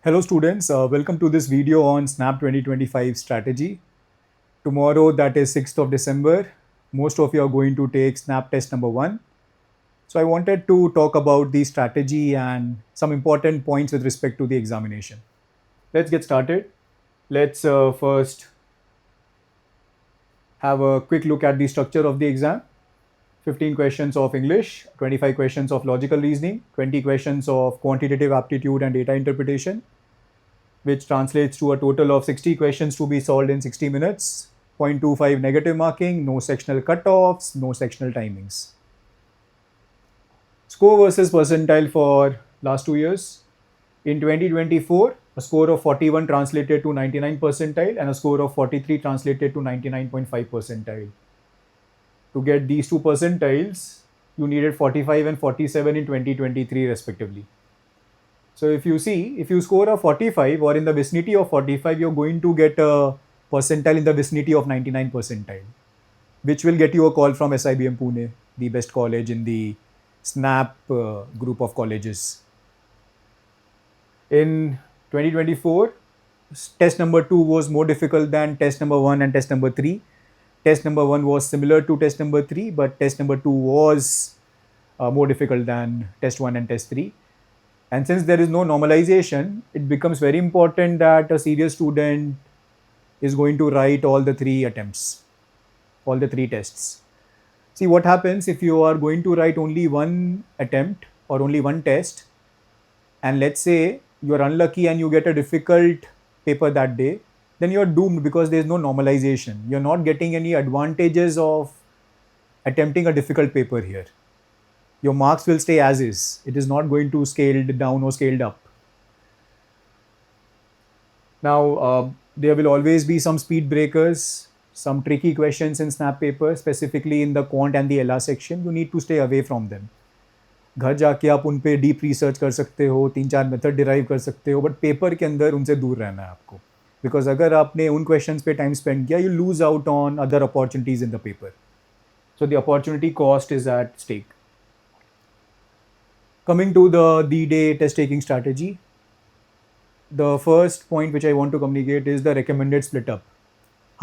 Hello students, welcome to this video on Snap 2025 strategy. Tomorrow, that is 6th of December, most of you are going to take Snap test number 1. So I wanted to talk about the strategy and some important points with respect to the examination. Let's get started. Let's first have a quick look at the structure of the exam. 15 questions of English, 25 questions of logical reasoning, 20 questions of quantitative aptitude and data interpretation, which translates to a total of 60 questions to be solved in 60 minutes, 0.25 negative marking, no sectional cutoffs, no sectional timings. Score versus percentile for last 2 years. In 2024, a score of 41 translated to 99 percentile and a score of 43 translated to 99.5 percentile. To get these two percentiles, you needed 45 and 47 in 2023 respectively. So if you see, if you score a 45 or in the vicinity of 45, you're going to get a percentile in the vicinity of 99 percentile, which will get you a call from SIBM Pune, the best college in the SNAP group of colleges. In 2024, test number 2 was more difficult than test number 1 and test number 3. Test number 1 was similar to test number 3, but test number 2 was more difficult than test 1 and test 3. And since there is no normalization, it becomes very important that a serious student is going to write all the 3 attempts, all the 3 tests. See what happens if you are going to write only one attempt or only one test, and let's say you are unlucky and you get a difficult paper that day, then you are doomed because there is no normalization. You are not getting any advantages of attempting a difficult paper here. Your marks will stay as is. It is not going to scaled down or scaled up. Now, there will always be some speed breakers, some tricky questions in Snap paper, specifically in the quant and the LR section. You need to stay away from them. घर जाके आप उन पे deep research कर सकते हो, 3-4 method derive कर सकते हो, बट पेपर के अंदर उनसे दूर रहना है आपको, बिकॉज अगर आपने उन क्वेश्चंस पे टाइम स्पेंड किया, you lose out on other opportunities in the paper. So the opportunity cost is at stake. Coming to the D-Day test taking strategy, the first point which I want to communicate is the recommended split up,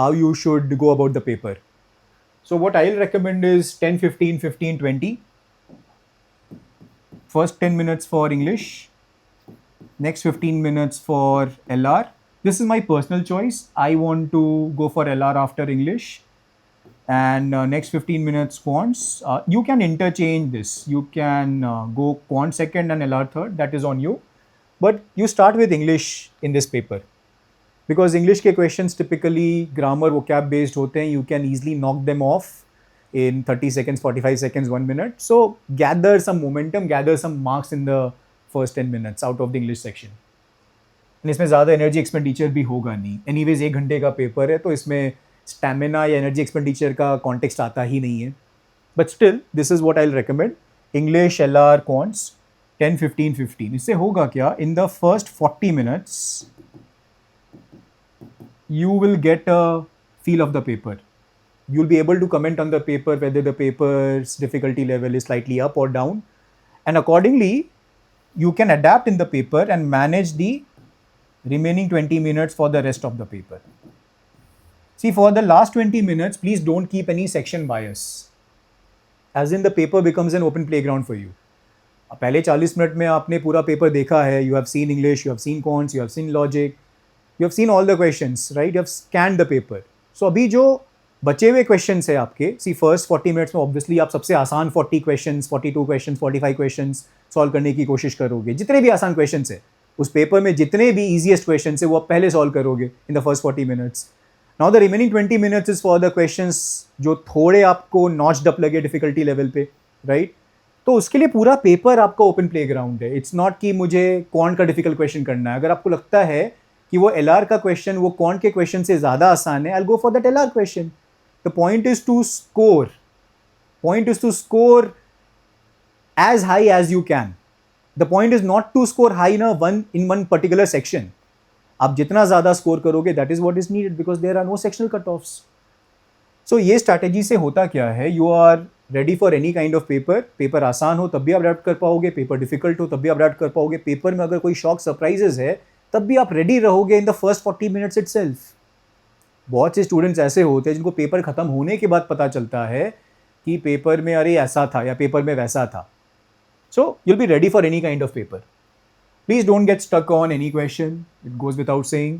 how you should go about the paper. So what I'll recommend is 10, 15, 15, 20. First 10 minutes for English, next 15 minutes for LR. This is my personal choice. I want to go for LR after English. And next 15 minutes quants. You can interchange this. You can go quant second and LR third. That is on you. But you start with English in this paper. Because English ke questions typically grammar vocab based hote hain. You can easily knock them off in 30 seconds, 45 seconds, 1 minute. So gather some momentum, gather some marks in the first 10 minutes out of the English section. And इसमें ज़्यादा energy expenditure भी होगा नहीं. Anyways 1 घंटे का paper है, तो इसमें स्टैमिना या एनर्जी एक्सपेंडिचर का कॉन्टेक्स्ट आता ही नहीं है. But still this is what I will recommend. English LR quants 10, 15, 15. इससे होगा क्या, in the first 40 minutes you will get a feel of the paper. You'll be able to comment on the paper whether the paper's difficulty level is slightly up or down, and accordingly you can adapt in the paper and manage the remaining 20 minutes for the rest of the paper. See, for the last 20 minutes, please don't keep any section bias, as in the paper becomes an open playground for you. पहले 40 minute में आपने पूरा paper देखा है. You have seen English, you have seen quants, you have seen logic, you have seen all the questions, right? You have scanned the paper. So अभी जो बचे हुए क्वेश्चंस है आपके, सी फर्स्ट 40 मिनट्स में ऑब्वियसली आप सबसे आसान 40 क्वेश्चंस, 42 क्वेश्चंस, 45 क्वेश्चंस सॉल्व करने की कोशिश करोगे. जितने भी आसान क्वेश्चंस है उस पेपर में, जितने भी ईजीएस्ट क्वेश्चंस है वो आप पहले सॉल्व करोगे in the first 40 minutes. Now the remaining 20 minutes is for the questions जो थोड़े आपको नॉच्ड अप लगे डिफिकल्टी लेवल पे, राइट? तो उसके लिए पूरा पेपर आपका ओपन प्ले ग्राउंड है. इट्स नॉट कि मुझे क्वांट का डिफिकल्ट क्वेश्चन करना है. अगर आपको लगता है कि वो LR का क्वेश्चन वो क्वांट के क्वेश्चन से ज़्यादा आसान है, I will go for that LR question. The point is to score. Point is to score as high as you can. The point is not to score high in one particular section. आप जितना ज़्यादा score करोगे, that is what is needed, because there are no sectional cutoffs. So ये strategy से होता क्या है, you are ready for any kind of paper. Paper आसान हो तब भी आप अडैप्ट कर पाओगे, पेपर डिफिकल्ट हो तब भी आप अडैप्ट कर पाओगे. पेपर में अगर कोई शॉक सरप्राइजेस है, तब भी आप रेडी रहोगे in the first 40 minutes itself. बहुत से स्टूडेंट्स ऐसे होते हैं जिनको पेपर खत्म होने के बाद पता चलता है कि पेपर में अरे ऐसा था या पेपर में वैसा था। सो you'll be ready for any kind of paper. Please don't get stuck on any question. It goes without saying.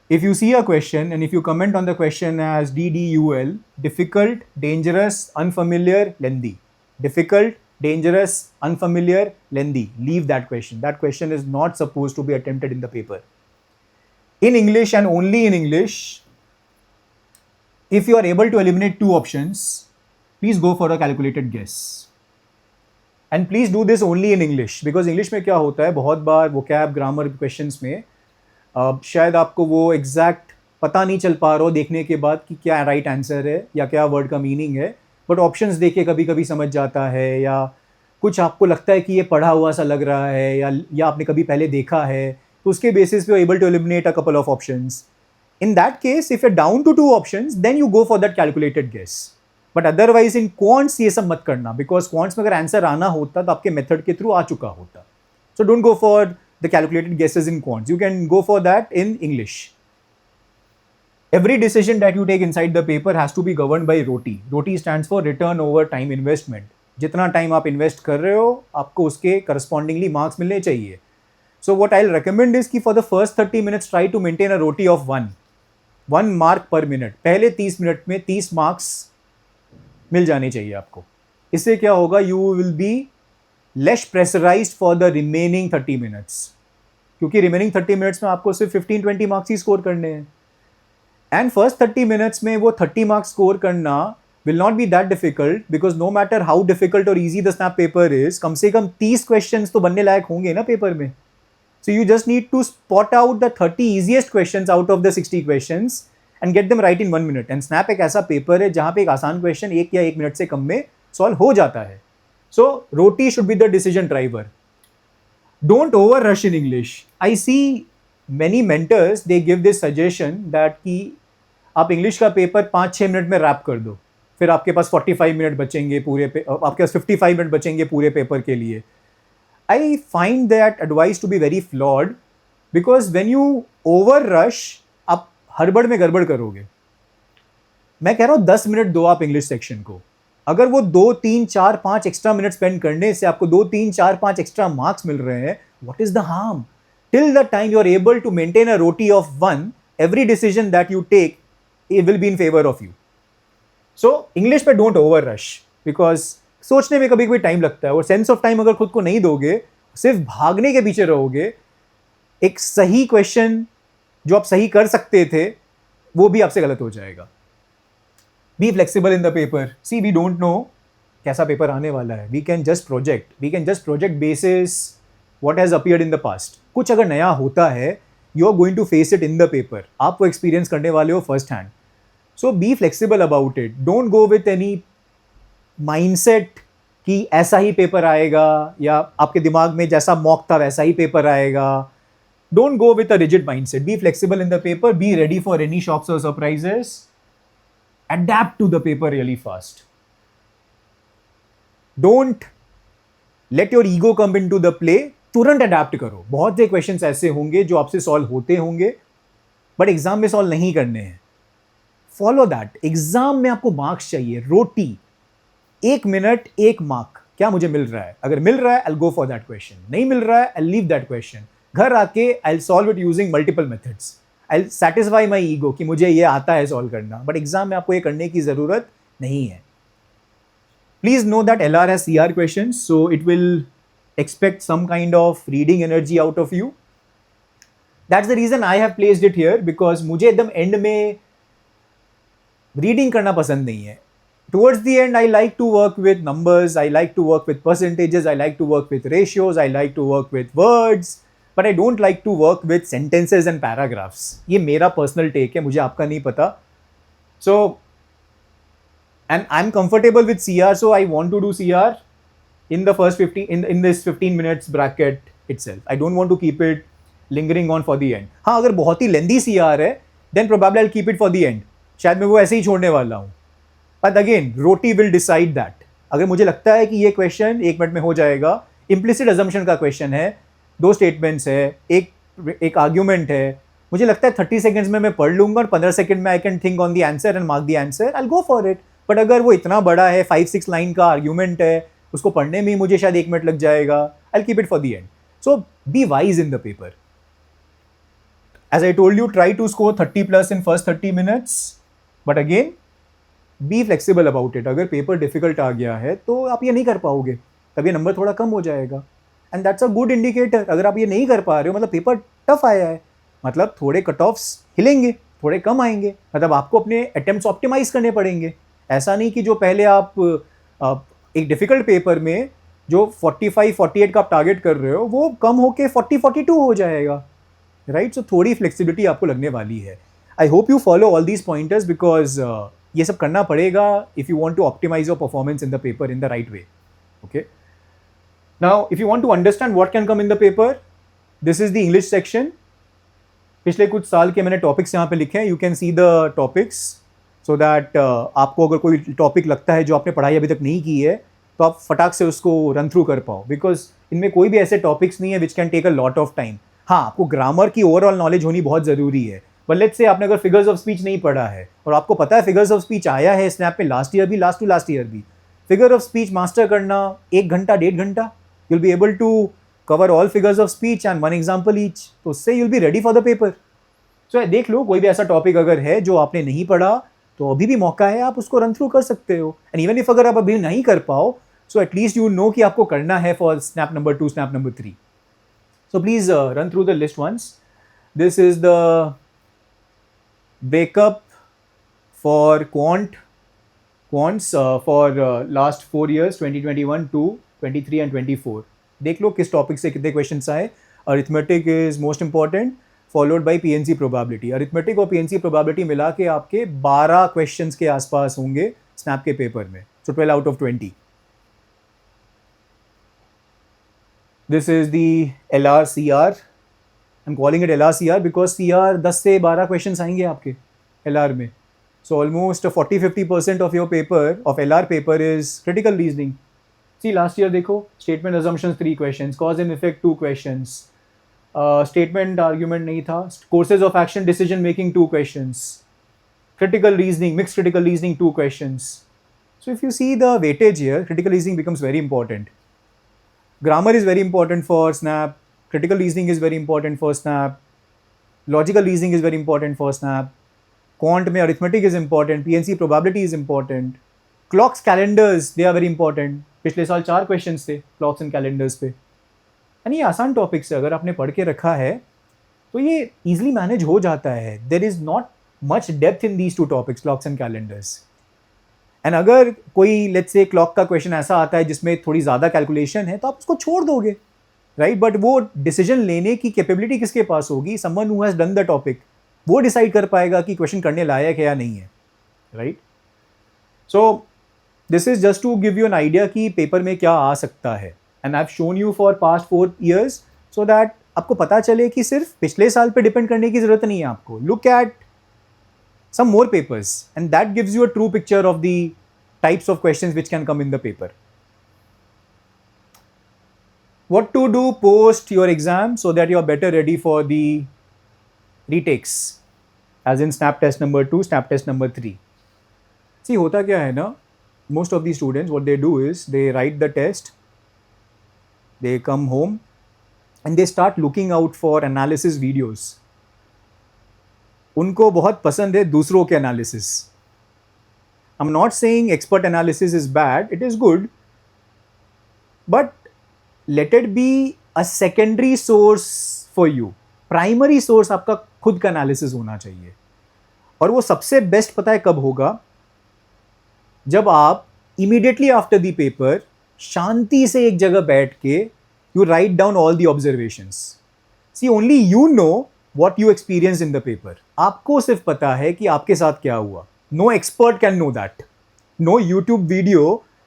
If you see a question and if you comment on the question as DDUL, difficult, dangerous, unfamiliar, lengthy. Difficult, dangerous, unfamiliar, lengthy. Leave that question. That question is not supposed to be attempted in the paper. In English and only in English, if you are able to eliminate two options, please go for a calculated guess. And please do this only in English, because English में क्या होता है, बहुत बार vocab, grammar questions में शायद आपको वो exact पता नहीं चल पा रहा हो देखने के बाद कि क्या राइट आंसर है या क्या वर्ड का मीनिंग है, बट ऑप्शंस देख के कभी कभी समझ जाता है, या कुछ आपको लगता है कि ये पढ़ा हुआ सा लग रहा है या आपने कभी पहले देखा है, तो उसके बेसिस पे able to eliminate a couple of options. In that case, if you're down to two options, then you go for that calculated guess. But otherwise in quants ये सब मत करना, because quants में अगर आंसर आना होता तो आपके मेथड के थ्रू आ चुका होता. So don't go for the calculated guesses in quants. You can go for that in English. Every decision that you take inside the paper has to be governed by ROTI. ROTI stands for Return Over Time Investment. जितना time आप invest कर रहे हो आपको उसके correspondingly marks मिलने चाहिए. So what I'll recommend is कि for the first 30 minutes try to maintain a ROTI of 1 mark पर मिनट. पहले 30 मिनट में 30 मार्क्स मिल जाने चाहिए आपको. इससे क्या होगा, you will be less pressurised for the remaining 30 minutes, क्योंकि रिमेनिंग 30 मिनट्स में आपको सिर्फ 15-20 मार्क्स ही स्कोर करने हैं. एंड फर्स्ट 30 मिनट्स में वो 30 मार्क्स स्कोर करना will not be that difficult, because no matter how difficult और easy the SNAP paper is, कम से कम 30 क्वेश्चन तो बनने लायक होंगे ना पेपर में. So you just need to spot out the 30 easiest questions out of the 60 questions and get them right in 1 minute. And Snap एक ऐसा पेपर है जहाँ पे एक आसान क्वेश्चन 1 या 1 मिनट से कम में सॉल्व हो जाता है. So ROTI should be the decision driver. Don't over rush in English. I see many mentors, they give this suggestion that कि आप इंग्लिश का पेपर 5-6 मिनट में रैप कर दो, फिर आपके पास 45 मिनट बचेंगे आपके पास 55 मिनट बचेंगे पूरे पेपर के लिए. I find that advice to be very flawed, because when you over rush, आप हड़बड़ में गड़बड़ करोगे. मैं कह रहा हूँ 10 मिनट दो आप इंग्लिश सेक्शन को. अगर वो 2, 3, 4, 5 एक्स्ट्रा मिनट स्पेंड करने से आपको 2, 3, 4, 5 एक्स्ट्रा मार्क्स मिल रहे हैं, what is the harm? Till the time you are able to maintain a ROTI of 1, every decision that you take, it will be in favor of you. So English पे don't over rush, because सोचने में कभी कभी time लगता है, और sense of time अगर खुद को नहीं दोगे, सिर्फ भागने के पीछे रहोगे, एक सही क्वेश्चन जो आप सही कर सकते थे वो भी आपसे गलत हो जाएगा. Be flexible in the paper. See we don't know कैसा पेपर आने वाला है. We can just project basis what has appeared in the past. कुछ अगर नया होता है, you are going to face it in the paper. आप वो एक्सपीरियंस करने वाले हो first hand. So be flexible about it. Don't go with any mindset कि ऐसा ही पेपर आएगा, या आपके दिमाग में जैसा मॉक था वैसा ही पेपर आएगा. Don't go with a rigid mindset. Be flexible in the paper. Be ready for any shocks और surprises. Adapt to the paper really fast. Don't let your ego come in to the play. तुरंत adapt करो. बहुत से questions ऐसे होंगे जो आपसे solve होते होंगे, बट एग्जाम में सॉल्व नहीं करने हैं. Follow that. एग्जाम में आपको मार्क्स चाहिए. रोटी 1 मिनट 1 मार्क. क्या मुझे मिल रहा है? अगर मिल रहा है आई गो फॉर दैट क्वेश्चन. नहीं मिल रहा है आई लीव दैट क्वेश्चन. घर आके I solve it using multiple methods. I satisfy my ego कि मुझे ये आता है सॉल्व करना, बट एग्जाम में आपको ये करने की जरूरत नहीं है. Please know that LR has CR questions, so it will expect some kind of reading energy out of you. That's the reason I have placed it here, because मुझे एकदम एंड में रीडिंग करना पसंद नहीं है. Towards the end, I like to work with numbers, I like to work with percentages, I like to work with ratios, I like to work with words, but I don't like to work with sentences and paragraphs. ये मेरा personal take है, मुझे आपका नहीं पता. So, and I'm comfortable with CR, so I want to do CR in the first 15, in this 15 minutes bracket itself. I don't want to keep it lingering on for the end. हाँ, अगर बहुत ही lengthy CR है, then probably I'll keep it for the end. शायद मैं वो ऐसे ही छोड़ने वाला हूँ. But again, ROTI will decide that. अगर मुझे लगता है कि ये क्वेश्चन 1 मिनट में हो जाएगा, implicit assumption का क्वेश्चन है, 2 स्टेटमेंट्स है, एक एक आर्ग्यूमेंट है, मुझे लगता है 30 सेकंड्स में मैं पढ़ लूंगा और 15 सेकंड में I can think on the answer and mark the answer, I will go for it. But अगर वो इतना बड़ा है, 5-6 लाइन का आर्ग्यूमेंट है, उसको पढ़ने में ही मुझे शायद 1 मिनट लग जाएगा, I will keep it for the end. So be wise in the paper. As I told you, try to score 30 plus in first 30 minutes. But again, be flexible about it. अगर paper difficult आ गया है तो आप ये नहीं कर पाओगे, तब ये नंबर थोड़ा कम हो जाएगा. And that's a good indicator. अगर आप ये नहीं कर पा रहे हो मतलब पेपर टफ आया है, मतलब थोड़े कट ऑफ्स हिलेंगे, थोड़े कम आएंगे, मतलब आपको अपने अटेम्प्ट्स ऑप्टिमाइज करने पड़ेंगे. ऐसा नहीं कि जो पहले आप एक डिफिकल्ट पेपर में जो 45-48 का आप टारगेट कर रहे हो वो कम होके 40-42 हो जाएगा, राइट. सो थोड़ी फ्लेक्सिबिलिटी आपको लगने वाली है. I hope you follow all these pointers because ये सब करना पड़ेगा if you want to optimise your performance in the paper in the right way. Okay, now if you want to understand what can come in the paper, this is the English section. पिछले कुछ साल के मैंने topics यहाँ पे लिखे हैं. You can see the topics so that आपको अगर कोई टॉपिक लगता है जो आपने पढ़ाई अभी तक नहीं की है तो आप फटाक से उसको रन थ्रू कर पाओ, बिकॉज इनमें कोई भी ऐसे टॉपिक्स नहीं है which can take a lot of time. हाँ, आपको ग्रामर की ओवरऑल नॉलेज होनी बहुत ज़रूरी है. बट लेट्स से आपने अगर फिगर्स ऑफ स्पीच नहीं पढ़ा है और आपको पता है फिगर्स ऑफ स्पीच आया है स्नैप में लास्ट ईयर भी, लास्ट टू लास्ट ईयर भी, फिगर ऑफ स्पीच मास्टर करना 1 घंटा 1.5 घंटा, you will be able to cover all figures of speech and 1 example each. तो उससे you will be ready for the paper. So देख लो कोई भी ऐसा टॉपिक अगर है जो आपने नहीं पढ़ा तो अभी भी मौका है, आप उसको रन थ्रू कर सकते हो. एंड इवन इफ अगर आप अभी नहीं कर पाओ सो एटलीस्ट यू नो कि आपको करना है for snap number 2, snap number 3. So please run through the list once. This is the breakup for quants for last 4 years 2021 to 23 and 24. देख लो किस टॉपिक से कितने क्वेश्चंस आए. Arithmetic is most important followed by PNC probability. Arithmetic और PNC probability मिला के आपके 12 questions के आसपास होंगे स्नैप के पेपर में. So 12 out of 20. This is the LR-CR. I'm calling it LR-CR because CR 10 से 12 क्वेश्चंस आएंगे आपके LR में. So almost 40-50% of your paper, of LR paper is critical reasoning. See last year देखो, statement assumptions 3 questions, cause and effect 2 questions, statement argument नहीं था, courses of action decision making 2 questions, critical reasoning, mixed critical reasoning 2 questions. So if you see the weightage here, critical reasoning becomes very important. Grammar is very important for Snap. Critical reasoning is very important for Snap. Logical reasoning is very important for Snap. Quant में arithmetic is important. PNC probability is important. Clocks, calendars, they are very important. पिछले साल 4 questions थे clocks and calendars पे. यानी ये आसान topics है, अगर आपने पढ़ के रखा है तो ये easily manage हो जाता है. There is not much depth in these 2 topics, clocks and calendars. And अगर कोई लेट्स से क्लॉक का क्वेश्चन ऐसा आता है जिसमें थोड़ी ज़्यादा कैलकुलेशन है तो आप उसको छोड़ दोगे, राइट. बट वो डिसीजन लेने की कैपेबिलिटी किसके पास होगी? Someone who has done the topic. वो डिसाइड कर पाएगा कि क्वेश्चन करने लायक है या नहीं है, right. So this is just to give you an idea कि पेपर में क्या आ सकता है. And I have shown you for past 4 years so that आपको पता चले कि सिर्फ पिछले साल पे डिपेंड करने की ज़रूरत नहीं है आपको. Look at some more papers and that gives you a true picture of the types of questions which can come in the paper. What to do post your exam so that you are better ready for the retakes, as in snap test number 2, snap test number 3. See, होता क्या है ना, most of the students what they do is they write the test, they come home and they start looking out for analysis videos. उनको बहुत पसंद है दूसरों के analysis. I am not saying expert analysis is bad, it is good, but let it be a secondary source for you. Primary source आपका खुद का analysis होना चाहिए. और वो सबसे बेस्ट पता है कब होगा? जब आप इमीडिएटली आफ्टर द पेपर शांति से एक जगह बैठ के you write down all the observations. See only you know what you experience in the paper. आपको सिर्फ पता है कि आपके साथ क्या हुआ. No expert can know that. No YouTube video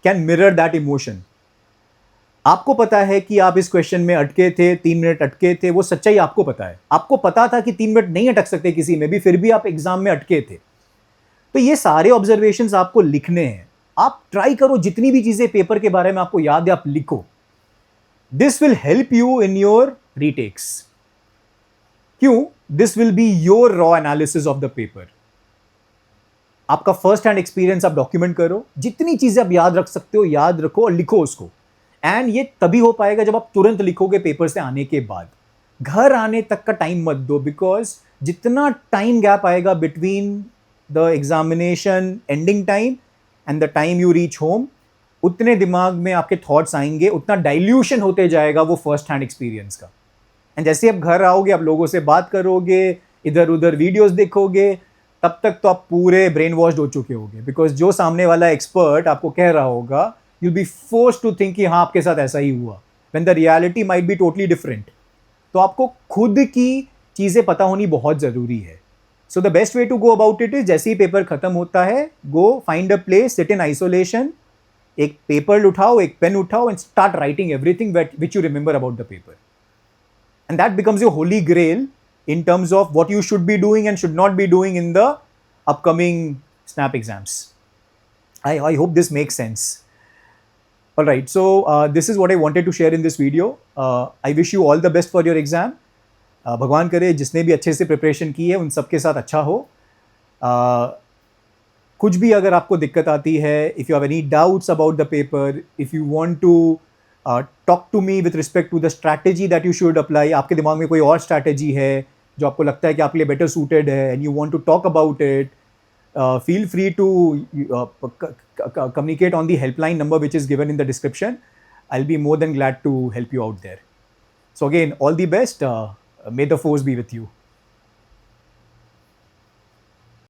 can mirror that emotion. आपको पता है कि आप इस क्वेश्चन में अटके थे, 3 मिनट अटके थे, वो सच्चाई आपको पता है. आपको पता था कि 3 मिनट नहीं अटक सकते किसी में भी, फिर भी आप एग्जाम में अटके थे. तो ये सारे ऑब्जर्वेशंस आपको लिखने हैं. आप ट्राई करो जितनी भी चीजें पेपर के बारे में आपको याद है आप लिखो. This will help you in your retakes. क्यों? This will be your raw analysis of the paper. आपका फर्स्ट हैंड एक्सपीरियंस आप डॉक्यूमेंट करो, जितनी चीजें आप याद रख सकते हो याद रखो और लिखो उसको. एंड ये तभी हो पाएगा जब आप तुरंत लिखोगे पेपर से आने के बाद. घर आने तक का टाइम मत दो, बिकॉज जितना टाइम गैप आएगा between the examination ending time and the time you reach home, उतने दिमाग में आपके थॉट्स आएंगे, उतना डाइल्यूशन होते जाएगा वो फर्स्ट हैंड एक्सपीरियंस का. एंड जैसे आप घर आओगे, आप लोगों से बात करोगे, इधर उधर वीडियोस देखोगे, तब तक तो आप पूरे ब्रेन वॉश्ड हो चुके होगे. बिकॉज जो सामने वाला एक्सपर्ट आपको कह रहा होगा, you'll be forced to think कि हाँ आपके साथ ऐसा ही हुआ, when the reality might be totally different. तो आपको खुद की चीज़ें पता होनी बहुत ज़रूरी है. So the best way to go about it is, जैसे ही पेपर खत्म होता है, go find a place, sit in isolation, एक पेपर उठाओ, एक पेन उठाओ and start writing everything which you remember about the paper. And that becomes your holy grail in terms of what you should be doing and should not be doing in the upcoming SNAP exams. I hope this makes sense. All right, so this is what I wanted to share in this video. I wish you all the best for your exam. भगवान करे जिसने भी अच्छे से preparation की है उन सबके साथ अच्छा हो. कुछ भी अगर आपको दिक्कत आती है, if you have any doubts about the paper, if you want to talk to me with respect to the strategy that you should apply, आपके दिमाग में कोई और strategy है जो आपको लगता है कि आपके लिए better suited है and you want to talk about it, feel free to communicate on the helpline number which is given in the description. I'll be more than glad to help you out there. So again, all the best. May the force be with you.